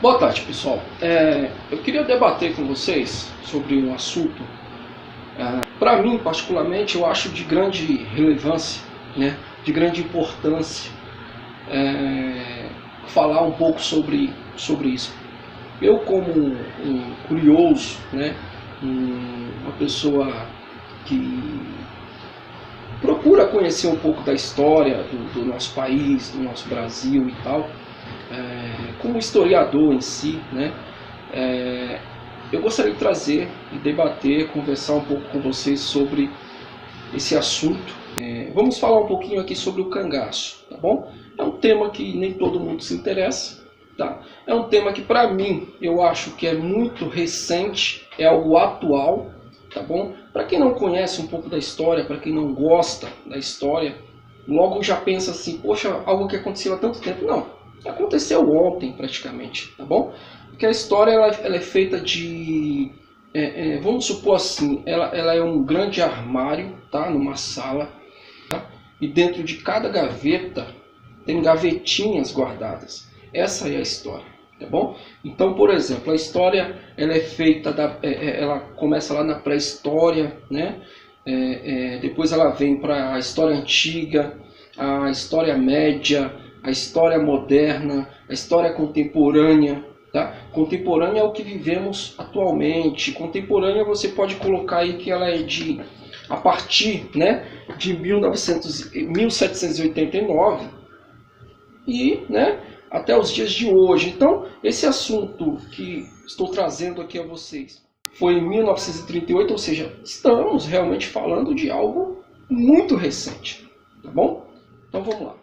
Boa tarde, pessoal. Eu queria debater com vocês sobre um assunto. Para mim, particularmente, eu acho de grande relevância, né, de grande importância, falar um pouco sobre isso. Eu, como um curioso, né, uma pessoa que procura conhecer um pouco da história do nosso país, do nosso Brasil e tal, como historiador em si, né, eu gostaria de trazer e debater, conversar um pouco com vocês sobre esse assunto. Vamos falar um pouquinho aqui sobre o cangaço, tá bom? É um tema que nem todo mundo se interessa, tá? É um tema que, para mim, eu acho que é muito recente, é algo atual, tá bom? Para quem não conhece um pouco da história, para quem não gosta da história, logo já pensa assim, poxa, algo que aconteceu há tanto tempo. Não, aconteceu ontem praticamente, tá bom? Porque a história ela é feita de... vamos supor assim, ela é um grande armário, tá? Numa sala, tá? E dentro de cada gaveta tem gavetinhas guardadas. Essa é a história, tá bom? Então, por exemplo, a história ela é feita, ela começa lá na pré-história, né? Depois ela vem para a história antiga, a história média, a história moderna, a história contemporânea. Tá? Contemporânea é o que vivemos atualmente. Contemporânea você pode colocar aí que ela é a partir, né, de 1789 e, né, até os dias de hoje. Então, esse assunto que estou trazendo aqui a vocês foi em 1938, ou seja, estamos realmente falando de algo muito recente, tá bom? Então vamos lá.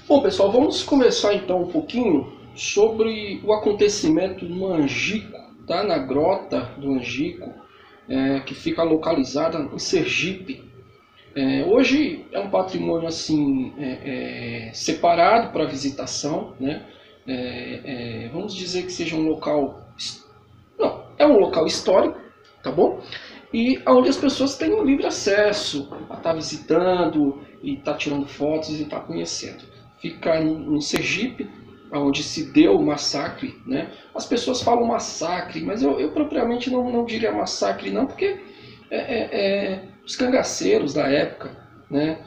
Bom, pessoal, vamos conversar então um pouquinho sobre o acontecimento no Angico, tá? Na grota do Angico, que fica localizada em Sergipe. Hoje é um patrimônio assim separado para visitação, né? Vamos dizer que seja um local, não, é um local histórico, tá bom? E onde as pessoas têm um livre acesso a estar visitando e estar tirando fotos e estar conhecendo. Fica em Sergipe, onde se deu o massacre, né? As pessoas falam massacre, mas eu propriamente não diria massacre não, porque os cangaceiros da época, né,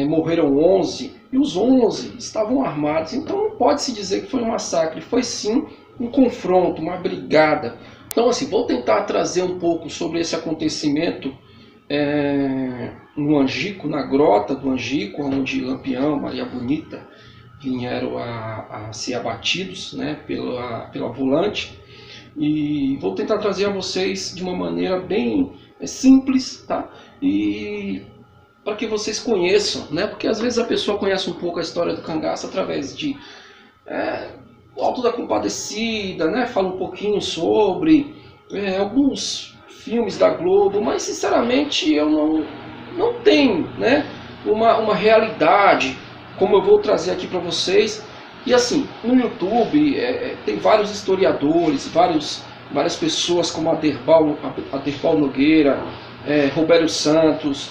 morreram 11 e os 11 estavam armados, então não pode se dizer que foi um massacre, foi sim um confronto, uma brigada. Então assim, vou tentar trazer um pouco sobre esse acontecimento no Angico, na grota do Angico, onde Lampião, Maria Bonita vieram a ser abatidos, né, pela volante, e vou tentar trazer a vocês de uma maneira bem simples, tá? E para que vocês conheçam, né? Porque às vezes a pessoa conhece um pouco a história do cangaço através de o Alto da Compadecida, né? Fala um pouquinho sobre alguns filmes da Globo, mas sinceramente eu não tenho, né, uma realidade como eu vou trazer aqui para vocês. E assim, no YouTube tem vários historiadores, várias pessoas como Aderbal Nogueira, Robério Santos,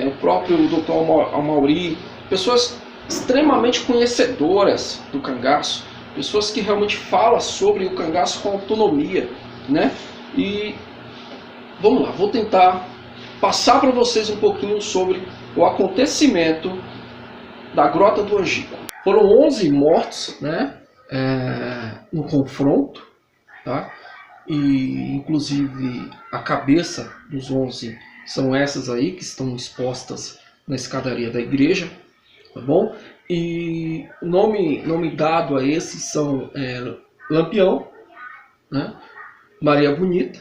o próprio Dr. Amauri, pessoas extremamente conhecedoras do cangaço, pessoas que realmente falam sobre o cangaço com autonomia, né? E vamos lá, vou tentar passar para vocês um pouquinho sobre o acontecimento da grota do Angico. Foram 11 mortos, né, no confronto, tá? E inclusive a cabeça dos 11 são essas aí que estão expostas na escadaria da igreja, tá bom? E o nome dado a esses são Lampião, né, Maria Bonita,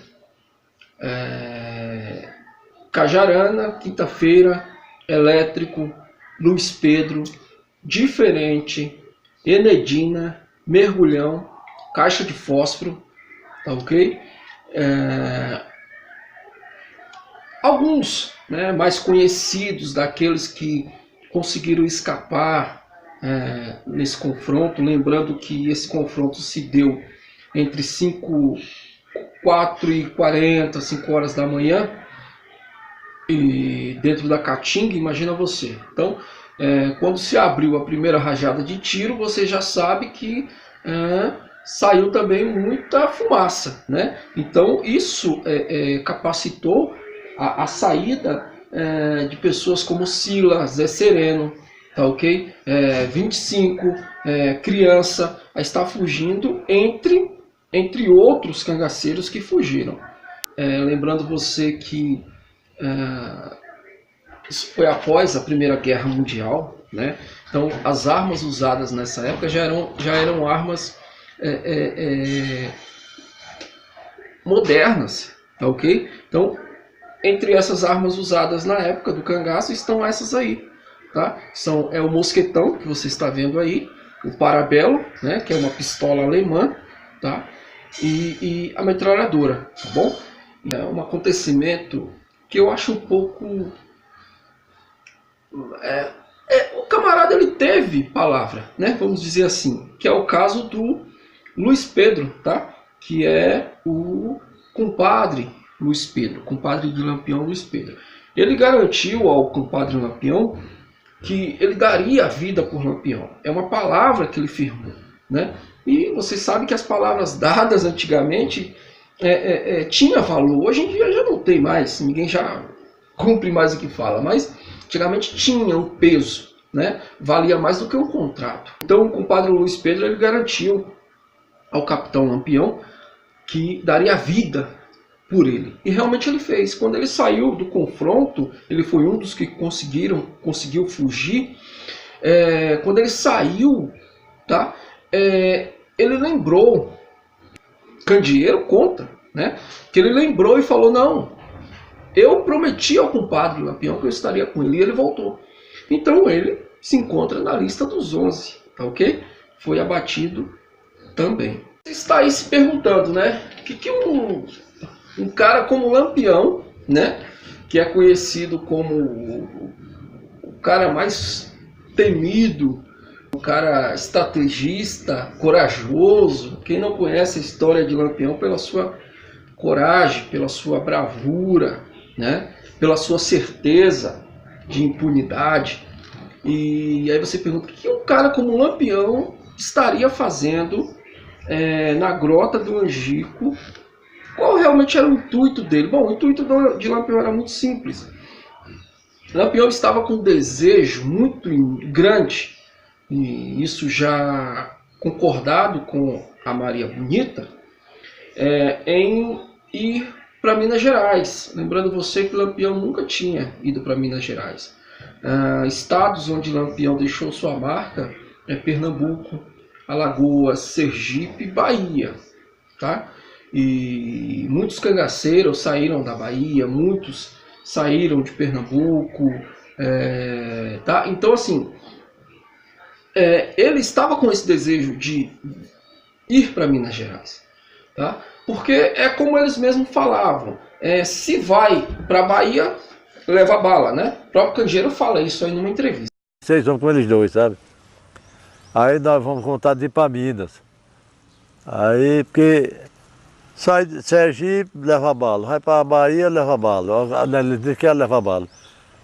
Cajarana, Quinta-feira, Elétrico, Luiz Pedro, Diferente, Enedina, Mergulhão, Caixa de Fósforo, tá ok? Alguns, né, mais conhecidos daqueles que conseguiram escapar nesse confronto, lembrando que esse confronto se deu entre 4h40, 5 horas da manhã, e dentro da Caatinga, imagina você. Então, quando se abriu a primeira rajada de tiro, você já sabe que saiu também muita fumaça, né? Então isso capacitou a saída de pessoas como Sila, Zé Sereno, tá ok? 25, criança, a estar fugindo entre outros cangaceiros que fugiram. Lembrando você que isso foi após a Primeira Guerra Mundial, né? Então as armas usadas nessa época já eram armas modernas, tá ok? Então, entre essas armas usadas na época do cangaço estão essas aí, tá? É o mosquetão que você está vendo aí, o parabelo, né? Que é uma pistola alemã, tá? E a metralhadora, tá bom? É um acontecimento que eu acho um pouco... o camarada ele teve palavra, né? Vamos dizer assim, que é o caso do Luiz Pedro, tá? Que é o compadre Luiz Pedro, compadre de Lampião Luiz Pedro. Ele garantiu ao compadre Lampião que ele daria a vida por Lampião. É uma palavra que ele firmou, né? E vocês sabem que as palavras dadas antigamente tinha valor. Hoje em dia já não tem mais, ninguém já cumpre mais o que fala, mas antigamente tinha um peso, né? Valia mais do que um contrato. Então o compadre Luiz Pedro ele garantiu ao capitão Lampião que daria vida por ele. E realmente ele fez. Quando ele saiu do confronto, ele foi um dos que conseguiu fugir. Quando ele saiu, tá? Ele lembrou, Candeeiro conta, né? Que ele lembrou e falou, não, eu prometi ao compadre Lampião que eu estaria com ele, e ele voltou. Então ele se encontra na lista dos 11, tá ok? Foi abatido também. Você está aí se perguntando, né? Que um cara como Lampião, né? Que é conhecido como o cara mais temido, o cara estrategista, corajoso. Quem não conhece a história de Lampião pela sua coragem, pela sua bravura, né? Pela sua certeza de impunidade. E aí você pergunta, o que um cara como Lampião estaria fazendo na Grota do Angico? Qual realmente era o intuito dele? Bom, o intuito de Lampião era muito simples. Lampião estava com um desejo muito grande, e isso já concordado com a Maria Bonita, em ir para Minas Gerais. Lembrando você que Lampião nunca tinha ido para Minas Gerais. Estados onde Lampião deixou sua marca é Pernambuco, Alagoas, Sergipe e Bahia, tá? E muitos cangaceiros saíram da Bahia, muitos saíram de Pernambuco, tá? Então assim, ele estava com esse desejo de ir para Minas Gerais, tá? Porque é como eles mesmos falavam, se vai para Bahia, leva bala, né? O próprio Candeeiro fala isso aí numa entrevista. Vocês vão com eles dois, sabe? Aí nós vamos contar de ir para Minas. Aí, porque sai de Sergipe, leva bala. Vai para Bahia, leva bala. Ele diz que leva bala.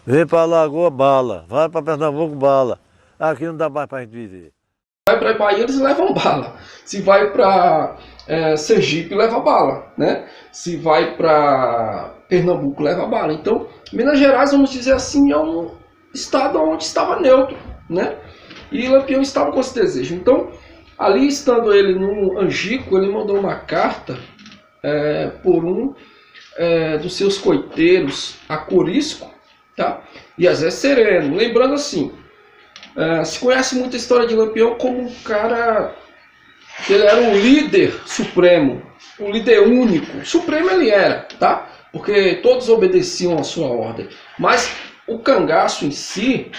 Vem para Alagoas, bala. Vai para Pernambuco, bala. Aqui não dá mais para a gente viver. Vai para Bahia, eles levam bala. Se vai para Sergipe, leva bala, né? Se vai para Pernambuco, leva bala. Então, Minas Gerais, vamos dizer assim, é um estado onde estava neutro, né? E Lampião estava com esse desejo. Então, ali estando ele no Angico, ele mandou uma carta por um dos seus coiteiros, a Corisco, tá? E a Zé Sereno. Lembrando assim, se conhece muito a história de Lampião como um cara que ele era um líder supremo, um líder único. Supremo ele era, tá? Porque todos obedeciam a sua ordem. Mas o cangaço em si,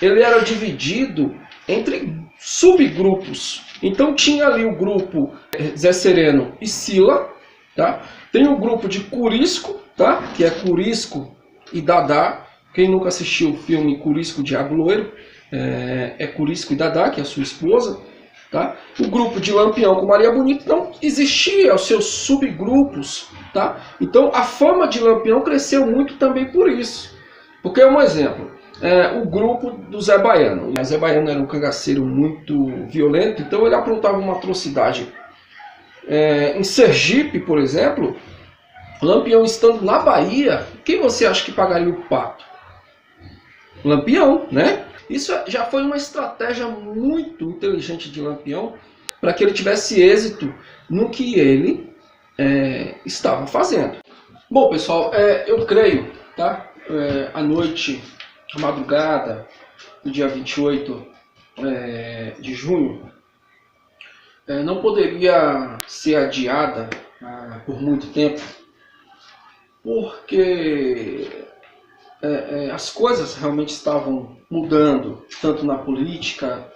ele era dividido entre subgrupos. Então tinha ali o grupo Zé Sereno e Sila, tá? Tem o grupo de Corisco, tá? Que é Corisco e Dadá. Quem nunca assistiu o filme Corisco Diabo Loiro, Corisco e Dadá, que é a sua esposa, tá? O grupo de Lampião com Maria Bonita. Então existia os seus subgrupos, tá? Então a fama de Lampião cresceu muito também por isso. Porque um exemplo, o grupo do Zé Baiano. O Zé Baiano era um cangaceiro muito violento, então ele aprontava uma atrocidade Em Sergipe, por exemplo, Lampião estando na Bahia, quem você acha que pagaria o pato? Lampião, né? Isso já foi uma estratégia muito inteligente de Lampião para que ele tivesse êxito no que ele estava fazendo. Bom, pessoal, eu creio, tá? À noite, à madrugada, do dia 28 de junho, não poderia ser adiada por muito tempo, porque as coisas realmente estavam mudando, tanto na política,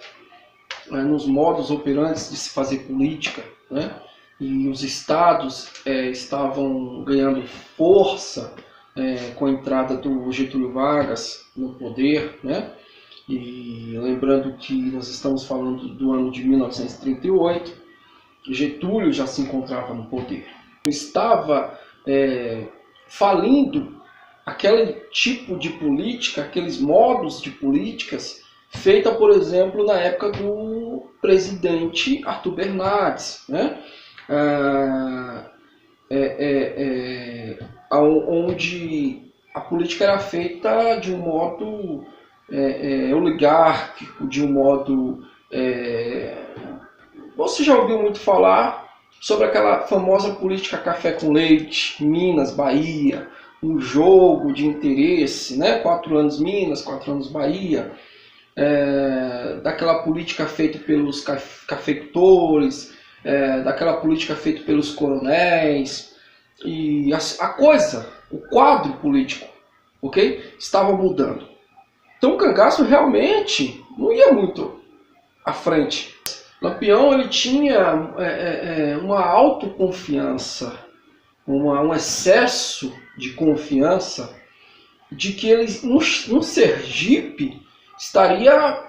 nos modos operantes de se fazer política, né? E os estados estavam ganhando força com a entrada do Getúlio Vargas no poder, né? E lembrando que nós estamos falando do ano de 1938, Getúlio já se encontrava no poder. Estava falindo aquele tipo de política, aqueles modos de políticas feita, por exemplo, na época do presidente Arthur Bernardes, né? Onde a política era feita de um modo oligárquico, de um modo... Você já ouviu muito falar sobre aquela famosa política café com leite, Minas, Bahia, um jogo de interesse, né? 4 anos Minas, 4 anos Bahia, daquela política feita pelos cafeicultores, daquela política feita pelos coronéis, e a coisa, o quadro político, ok? Estava mudando. Então o cangaço realmente não ia muito à frente. Lampião ele tinha uma autoconfiança, um excesso de confiança de que ele, no Sergipe, estaria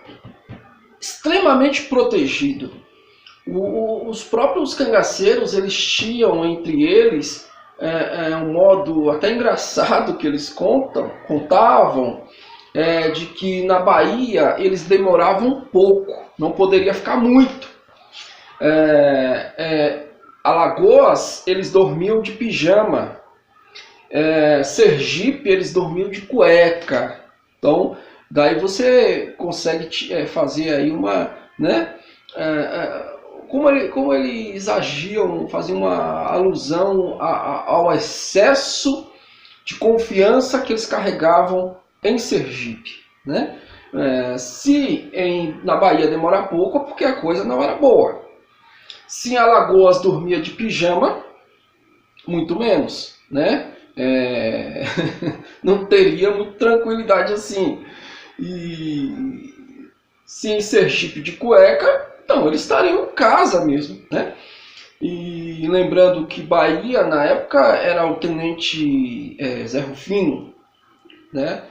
extremamente protegido. Os próprios cangaceiros eles tinham entre eles um modo até engraçado que eles contavam, de que na Bahia eles demoravam um pouco, não poderia ficar muito. Alagoas eles dormiam de pijama, Sergipe eles dormiam de cueca. Então daí você consegue fazer aí uma, né? Como eles agiam, faziam uma alusão ao excesso de confiança que eles carregavam em Sergipe, né? Se na Bahia demorar pouco, é porque a coisa não era boa. Se em Alagoas dormia de pijama, muito menos, né? Não teria muita tranquilidade assim. E se em Sergipe de cueca, então eles estariam em casa mesmo, né? E lembrando que Bahia na época era o tenente Zé Rufino, né?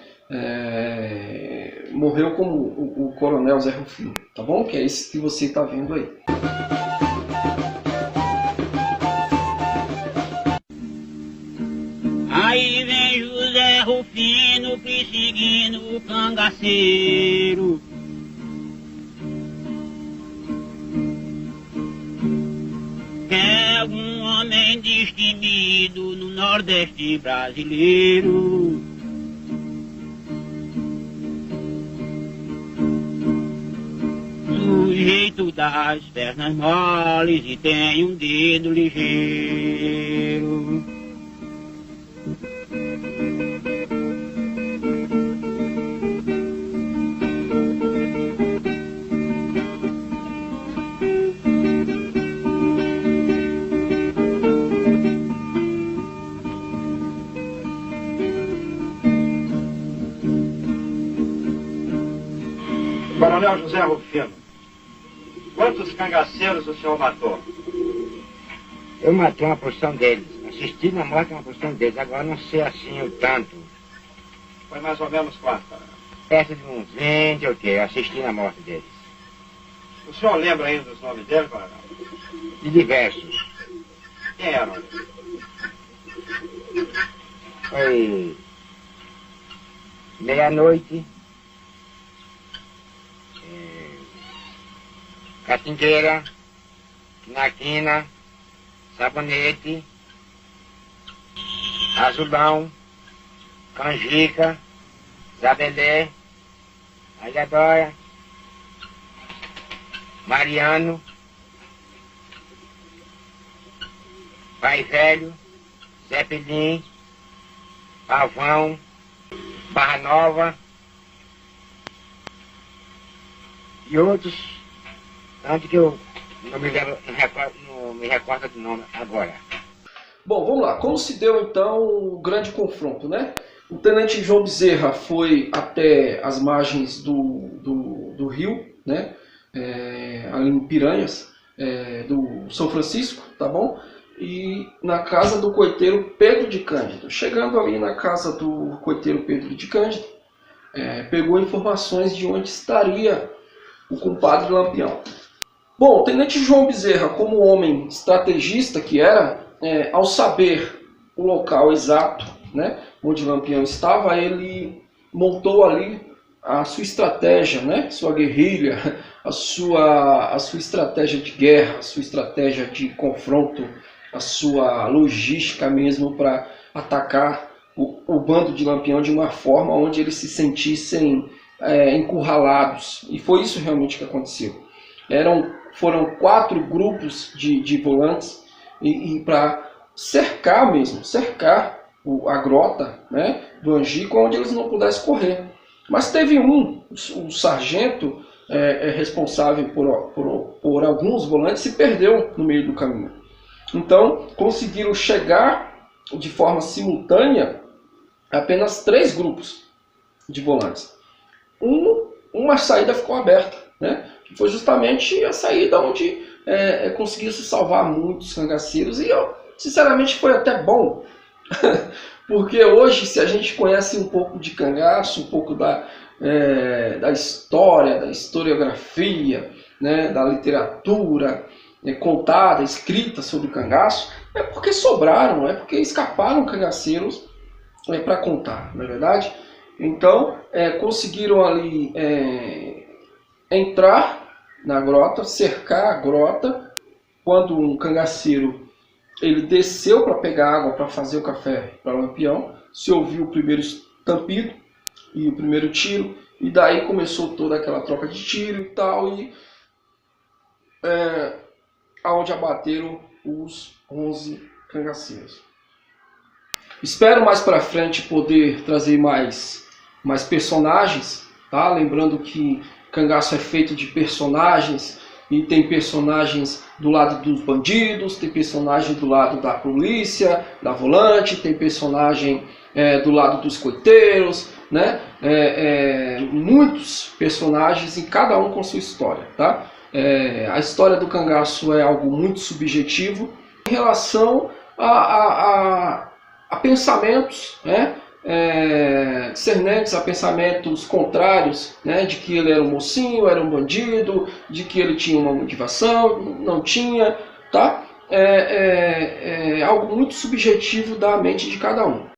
Morreu como o coronel Zé Rufino, tá bom? Que é esse que você está vendo aí. Aí vem José Rufino perseguindo o cangaceiro. É um homem destemido no Nordeste brasileiro. O jeito das pernas moles e tem um dedo ligeiro. Coronel José Rufino, quantos cangaceiros o senhor matou? Eu matei uma porção deles, assisti na morte uma porção deles, agora não sei assim o tanto. Foi mais ou menos quanto? Perto de uns 20 ou quê, assisti na morte deles. O senhor lembra ainda dos nomes deles, coronel? De diversos. Quem eram? Foi meia-noite, Catingueira, Naquina, Sabonete, azulão, canjica, zabelé, alhadóia, Mariano, Pai Velho, Zeppelin, Pavão, Barra Nova e outros, tanto que eu não me recordo do nome agora. Bom, vamos lá. Como se deu então o grande confronto, né? O tenente João Bezerra foi até as margens do rio, né? Ali em Piranhas, do São Francisco, tá bom? E na casa do coiteiro Pedro de Cândido. Chegando ali na casa do coiteiro Pedro de Cândido, pegou informações de onde estaria o compadre Lampião. Bom, o tenente João Bezerra, como homem estrategista que era, ao saber o local exato, né, onde Lampião estava, ele montou ali a sua estratégia, né, sua guerrilha, a sua estratégia de guerra, a sua estratégia de confronto, a sua logística mesmo para atacar o bando de Lampião de uma forma onde eles se sentissem encurralados. E foi isso realmente que aconteceu. Foram 4 grupos de volantes e para cercar a grota, né, do Angico, onde eles não pudessem correr. Mas teve o sargento responsável por alguns volantes, se perdeu no meio do caminho. Então conseguiram chegar de forma simultânea apenas 3 grupos de volantes. Uma saída ficou aberta, né, que foi justamente a saída onde conseguiu se salvar muitos cangaceiros, e sinceramente foi até bom, porque hoje, se a gente conhece um pouco de cangaço, um pouco da história, da historiografia, né, da literatura contada, escrita sobre o cangaço, é porque sobraram, é porque escaparam cangaceiros para contar, não é verdade? Então, conseguiram ali entrar na grota, cercar a grota. Quando um cangaceiro ele desceu para pegar água para fazer o café para Lampião, se ouviu o primeiro estampido e o primeiro tiro, e daí começou toda aquela troca de tiro e tal, e aonde abateram os 11 cangaceiros. Espero mais para frente poder trazer mais personagens, tá? Lembrando que cangaço é feito de personagens, e tem personagens do lado dos bandidos, tem personagem do lado da polícia, da volante, tem personagem do lado dos coiteiros, né? Muitos personagens, e cada um com sua história, tá? A história do cangaço é algo muito subjetivo em relação a pensamentos, né? Discernentes a pensamentos contrários, né? De que ele era um mocinho, era um bandido, de que ele tinha uma motivação, não tinha, tá? Algo muito subjetivo da mente de cada um.